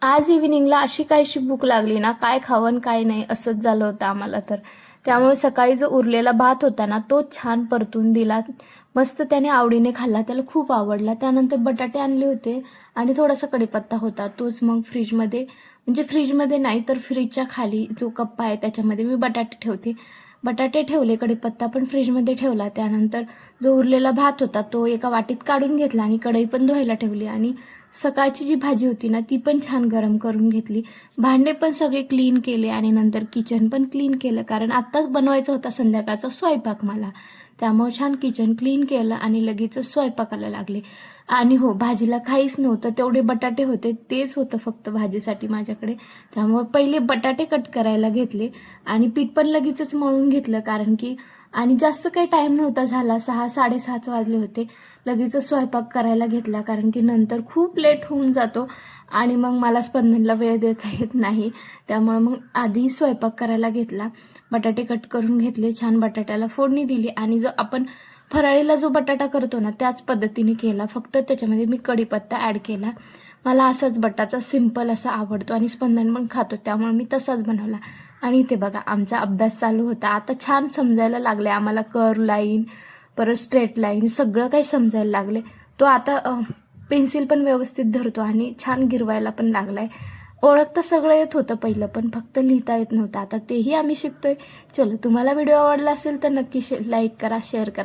आज इव्हिनिंगला अशी काहीशी भूक लागली ना, काय खावं आणि काय नाही असंच झालं होतं आम्हाला तर. त्यामुळे सकाळी जो उरलेला भात होता ना, तो छान परतून दिला. मस्त त्याने आवडीने खाल्ला, त्याला खूप आवडला. त्यानंतर बटाटे आणले होते आणि थोडासा कढीपत्ता होता. तोच मग फ्रीजमध्ये, म्हणजे फ्रीजमध्ये नाही तर फ्रीजच्या खाली जो कप्पा आहे त्याच्यामध्ये मी बटाटे ठेवते. बटाटे ठेवले, कढीपत्ता पण फ्रीजमध्ये ठेवला. त्यानंतर जो उरलेला भात होता तो एका वाटीत काढून घेतला आणि कढई पण धुवायला ठेवली आणि सकाळची जी भाजी होती ना ती पण छान गरम करून घेतली. भांडे पण सगळे क्लीन केले आणि नंतर किचन पण क्लीन केलं, कारण आत्ताच बनवायचा होता संध्याकाळचा स्वयंपाक मला. त्यामुळे छान किचन क्लीन केलं आणि लगेचच स्वयंपाकाला लागले. आणि हो, भाजीला काहीच नव्हतं, तेवढे बटाटे होते, तेच होतं फक्त भाजीसाठी माझ्याकडे. त्यामुळे पहिले बटाटे कट करायला घेतले आणि पीठ पण लगेचच मळून घेतलं, कारण की आणि जास्त काही टाईम नव्हता झाला, 6-6:30 वाजले होते. लगेचच स्वयंपाक करायला घेतला, कारण की नंतर खूप लेट होऊन जातो आणि मग मला स्पंदनला वेळ देता येत नाही. त्यामुळे मग आधी स्वयंपाक करायला घेतला. बटाटे कट करून घेतले, छान बटाट्याला फोडणी दिली आणि जो आपण फराळीला जो बटाटा करतो ना त्याच पद्धतीने केला, फक्त त्याच्यामध्ये मी कढीपत्ता ॲड केला. मला असाच बटाटा सिंपल असा आवडतो आणि स्पंदन पण खातो, त्यामुळे मी तसाच बनवला. आणि इथे बघा आमचा अभ्यास चालू होता. आता छान समजायला लागले आम्हाला, कर्व लाईन परत स्ट्रेट लाईन सगळं काही समजायला लागले. तो आता पेन्सिल पण व्यवस्थित धरतो आणि छान गिरवायला पण लागलाय. ओळखता सगळं येत होतं पहिलं, पण फक्त लिहिता येत नव्हतं. आता तेही आम्ही शिकतोय. चलो, तुम्हाला व्हिडिओ आवडला असेल तर नक्की लाईक करा, शेअर करा.